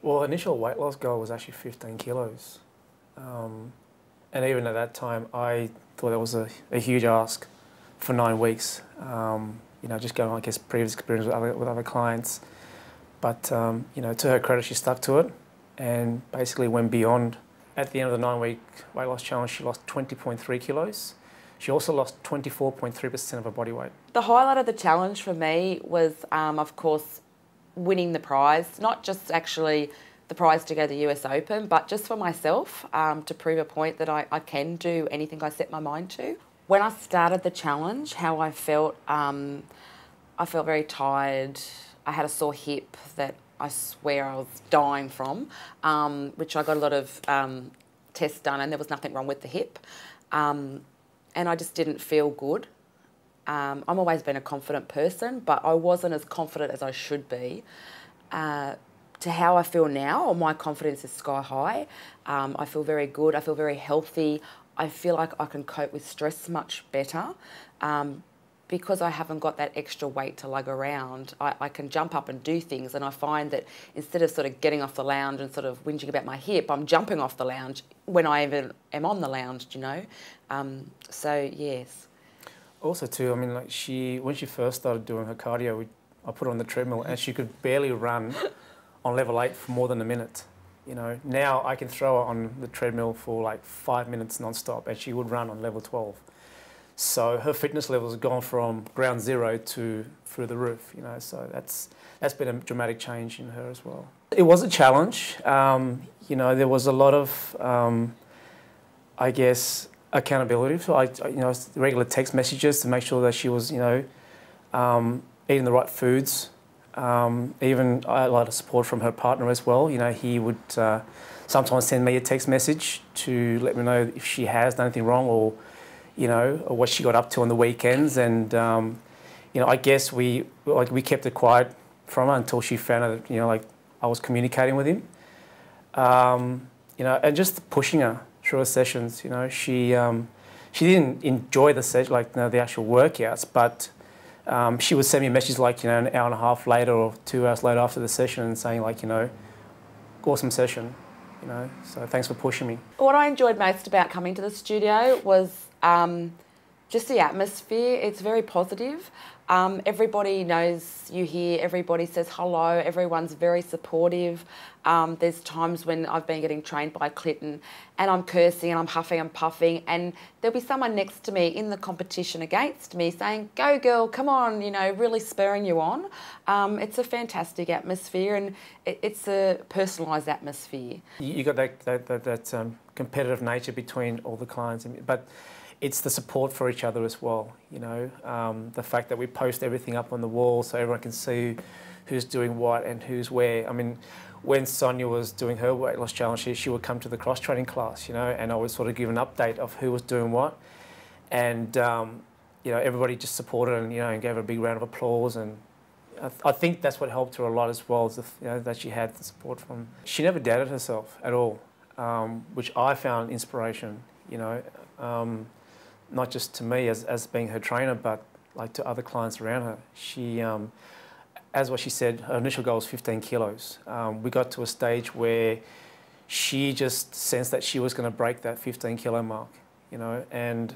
Well, initial weight loss goal was actually 15 kilos. And even at that time, I thought that was a huge ask for 9 weeks. You know, just going on, I guess, previous experience with other clients. But, you know, to her credit, she stuck to it and basically went beyond. At the end of the 9-week weight loss challenge, she lost 20.3 kilos. She also lost 24.3% of her body weight. The highlight of the challenge for me was, of course, winning the prize, not just actually the prize to go to the US Open, but just for myself, to prove a point that I can do anything I set my mind to. When I started the challenge, how I felt very tired. I had a sore hip that I swear I was dying from, which I got a lot of tests done and there was nothing wrong with the hip. And I just didn't feel good. I've always been a confident person, but I wasn't as confident as I should be. To how I feel now, my confidence is sky high. I feel very good, I feel very healthy. I feel like I can cope with stress much better. Because I haven't got that extra weight to lug around, I can jump up and do things, and I find that instead of sort of getting off the lounge and sort of whinging about my hip, I'm jumping off the lounge when I even am on the lounge, you know. So, yes. Also too, I mean, like when she first started doing her cardio, I put her on the treadmill and she could barely run on level 8 for more than a minute. You know, now I can throw her on the treadmill for like 5 minutes non-stop and she would run on level 12. So her fitness levels have gone from ground zero to through the roof, you know, so that's been a dramatic change in her as well. It was a challenge. You know, there was a lot of, I guess, accountability. So you know, regular text messages to make sure that she was, you know, eating the right foods. Even I had a lot of support from her partner as well. You know, he would sometimes send me a text message to let me know if she has done anything wrong or, you know, or what she got up to on the weekends. And, you know, I guess we kept it quiet from her until she found out that, you know, like I was communicating with him. You know, and just pushing her through her sessions. You know, she didn't enjoy the session, like, you know, the actual workouts, but she would send me a message like, you know, an hour and a half later or 2 hours later after the session and saying like, you know, awesome session, you know, so thanks for pushing me. What I enjoyed most about coming to the studio was just the atmosphere. It's very positive. Everybody knows you here, everybody says hello, everyone's very supportive. There's times when I've been getting trained by Clinton and I'm cursing and I'm huffing and puffing, and there'll be someone next to me in the competition against me saying, go girl, come on, you know, really spurring you on. It's a fantastic atmosphere and it's a personalised atmosphere. You got that competitive nature between all the clients, but it's the support for each other as well, you know. The fact that we post everything up on the wall so everyone can see who's doing what and who's where. I mean, when Sonia was doing her weight loss challenge, she would come to the cross-training class, you know, and I would sort of give an update of who was doing what. And, you know, everybody just supported and, you know, and gave her a big round of applause. And I think that's what helped her a lot as well, is you know, that she had the support from. She never doubted herself at all, which I found inspiration, you know. Not just to me as being her trainer, but like to other clients around her. She, as what she said, her initial goal was 15 kilos. We got to a stage where she just sensed that she was going to break that 15 kilo mark, you know, and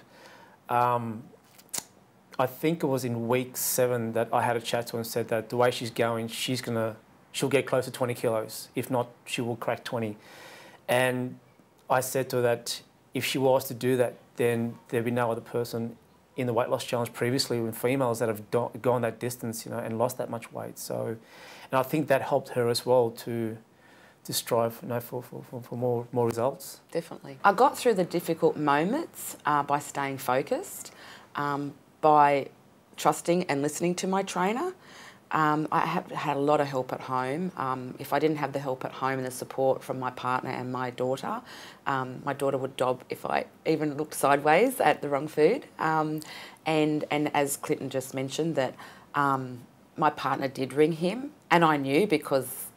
I think it was in week 7 that I had a chat to her and said that the way she's going, she'll get close to 20 kilos. If not, she will crack 20. And I said to her that if she was to do that, then there'd be no other person in the weight loss challenge previously with females that have gone that distance, you know, and lost that much weight. So, and I think that helped her as well to strive, you know, for more results. Definitely. I got through the difficult moments by staying focused, by trusting and listening to my trainer. I have had a lot of help at home. If I didn't have the help at home and the support from my partner and my daughter would dob if I even looked sideways at the wrong food. And as Clinton just mentioned, that my partner did ring him, and I knew because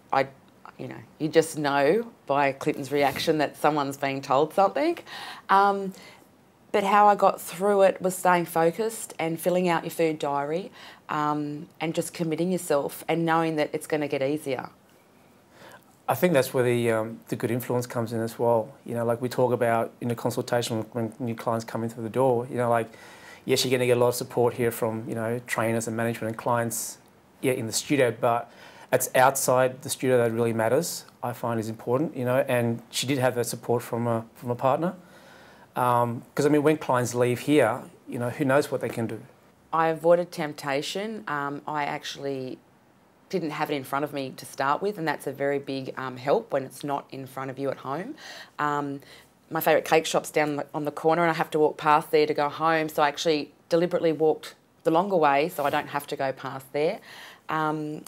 you know, you just know by Clinton's reaction that someone's being told something. But how I got through it was staying focused and filling out your food diary, and just committing yourself and knowing that it's going to get easier. I think that's where the good influence comes in as well. You know, like we talk about in a consultation when new clients come in through the door, you know, like, yes, you're going to get a lot of support here from, you know, trainers and management and clients, yeah, in the studio, but it's outside the studio that really matters, I find is important, you know, and she did have that support from a partner. Because, I mean, when clients leave here, you know, who knows what they can do. I avoided temptation. I actually didn't have it in front of me to start with, and that's a very big help when it's not in front of you at home. My favourite cake shop's down on the corner and I have to walk past there to go home, so I actually deliberately walked the longer way so I don't have to go past there. And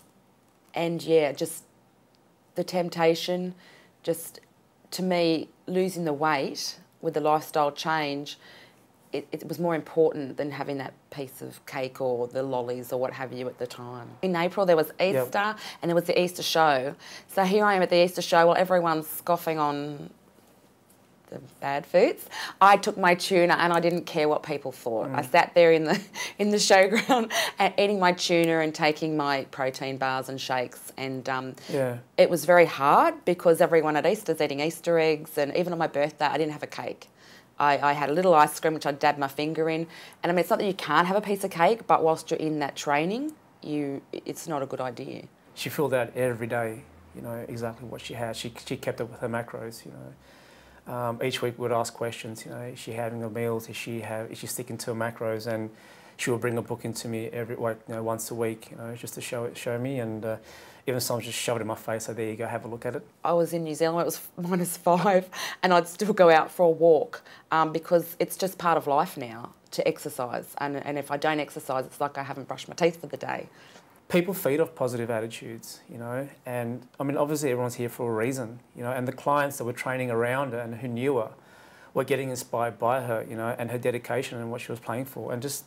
yeah, just the temptation, just to me, losing the weight with the lifestyle change, it was more important than having that piece of cake or the lollies or what have you at the time. In April there was Easter and there was the Easter show. So here I am at the Easter show while everyone's scoffing on the bad foods. I took my tuna and I didn't care what people thought. I sat there in the showground and eating my tuna and taking my protein bars and shakes, and it was very hard because everyone at Easter's eating Easter eggs, and even on my birthday I didn't have a cake. I had a little ice cream which I dabbed my finger in, and I mean, it's not that you can't have a piece of cake, but whilst you're in that training, it's not a good idea. She filled out every day, you know, exactly what she had. She kept up with her macros, you know. Each week we would ask questions, you know, is she having her meals, is she sticking to her macros, and she would bring a book into me once a week, you know, just to show me, and even sometimes just shove it in my face, so there you go, have a look at it. I was in New Zealand when it was -5 and I'd still go out for a walk because it's just part of life now to exercise, and if I don't exercise it's like I haven't brushed my teeth for the day. People feed off positive attitudes, you know, and I mean, obviously everyone's here for a reason, you know, and the clients that were training around her and who knew her were getting inspired by her, you know, and her dedication and what she was playing for, and just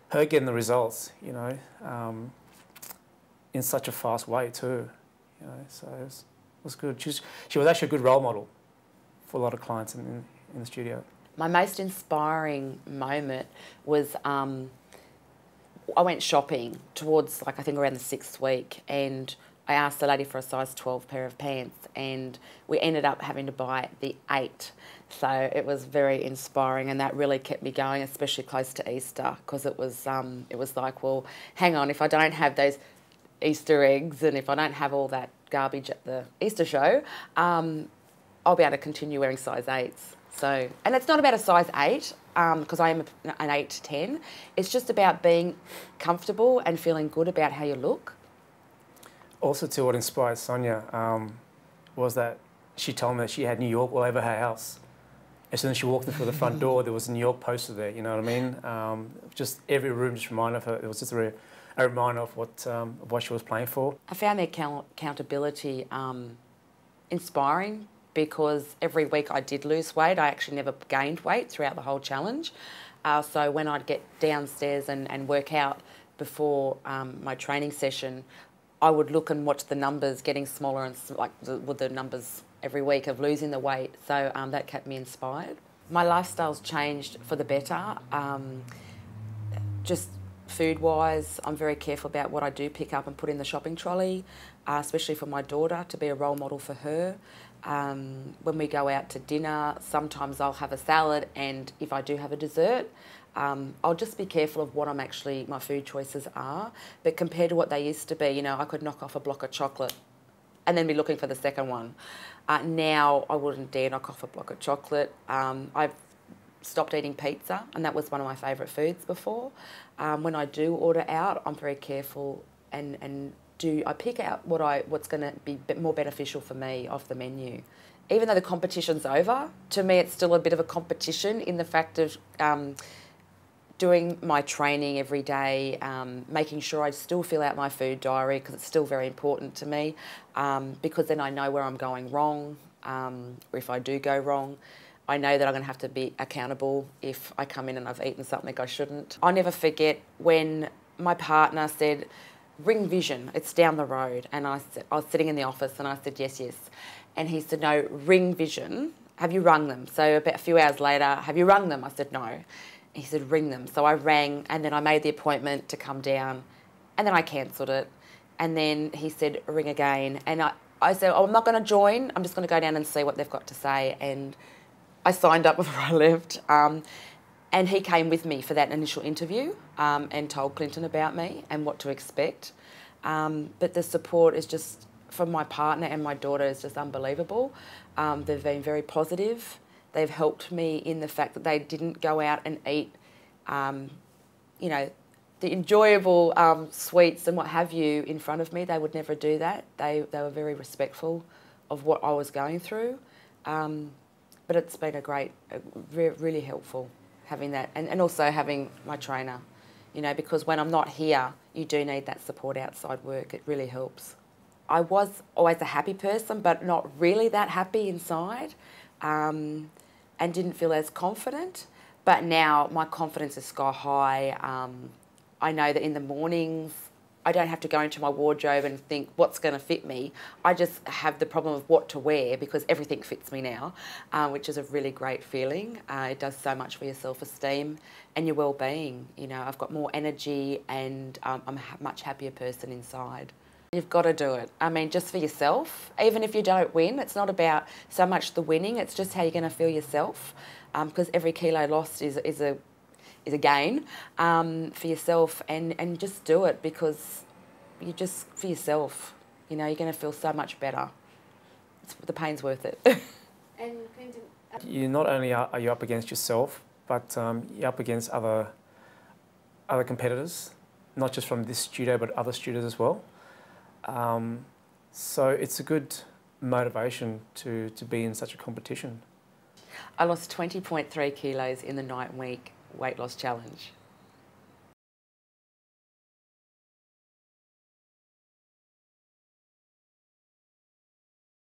her getting the results, you know, in such a fast way too, you know, so it was good. She was actually a good role model for a lot of clients in the studio. My most inspiring moment was I went shopping towards, like, I think around the 6th week, and I asked the lady for a size 12 pair of pants, and we ended up having to buy the 8. So it was very inspiring, and that really kept me going, especially close to Easter, because it was like, well, hang on, if I don't have those Easter eggs and if I don't have all that garbage at the Easter show, I'll be able to continue wearing size 8s. So, and it's not about a size 8, because I am an 8 to 10. It's just about being comfortable and feeling good about how you look. Also, too, what inspired Sonia was that she told me that she had New York all over her house. As soon as she walked in through the front door, there was a New York poster there, you know what I mean? Just every room just reminded her, it was just a reminder of what she was playing for. I found the accountability inspiring, because every week I did lose weight. I actually never gained weight throughout the whole challenge. So when I'd get downstairs and work out before my training session, I would look and watch the numbers getting smaller, and like with the numbers every week of losing the weight. So that kept me inspired. My lifestyle's changed for the better. Just food-wise, I'm very careful about what I do pick up and put in the shopping trolley, especially for my daughter, to be a role model for her. When we go out to dinner, sometimes I'll have a salad, and if I do have a dessert, I'll just be careful of what my food choices are. But compared to what they used to be, you know, I could knock off a block of chocolate and then be looking for the second one. Now I wouldn't dare knock off a block of chocolate. I've stopped eating pizza, and that was one of my favourite foods before. When I do order out, I'm very careful and I pick out what's going to be more beneficial for me off the menu. Even though the competition's over, to me it's still a bit of a competition in the fact of doing my training every day, making sure I still fill out my food diary, because it's still very important to me, because then I know where I'm going wrong, or if I do go wrong. I know that I'm going to have to be accountable if I come in and I've eaten something I shouldn't. I never forget when my partner said, "Ring Vision, it's down the road." And I was sitting in the office and I said, yes. And he said, "No, Ring Vision, have you rung them?" So about a few hours later, "Have you rung them?" I said, "No." He said, "Ring them." So I rang, and then I made the appointment to come down, and then I cancelled it. And then he said, "Ring again." And I said, oh, I'm not going to join, I'm just going to go down and see what they've got to say. And I signed up before I left. And he came with me for that initial interview and told Clinton about me and what to expect. But the support is just, from my partner and my daughter, is just unbelievable. They've been very positive. They've helped me in the fact that they didn't go out and eat, you know, the enjoyable sweets and what have you in front of me. They would never do that. They were very respectful of what I was going through. But it's been really helpful having that, and also having my trainer, you know, because when I'm not here, you do need that support outside work. It really helps. I was always a happy person, but not really that happy inside, and didn't feel as confident. But now my confidence is sky high. I know that in the mornings, I don't have to go into my wardrobe and think what's going to fit me. I just have the problem of what to wear because everything fits me now, which is a really great feeling. It does so much for your self-esteem and your well-being. You know, I've got more energy and I'm a much happier person inside. You've got to do it. I mean, just for yourself. Even if you don't win, it's not about so much the winning, it's just how you're going to feel yourself, because every kilo lost is a gain for yourself, and just do it because you just, for yourself, you know, you're going to feel so much better. The pain's worth it. And Clinton, You not only are you up against yourself, but you're up against other competitors, not just from this studio, but other studios as well. So it's a good motivation to be in such a competition. I lost 20.3 kilos in the 9-week weight loss challenge.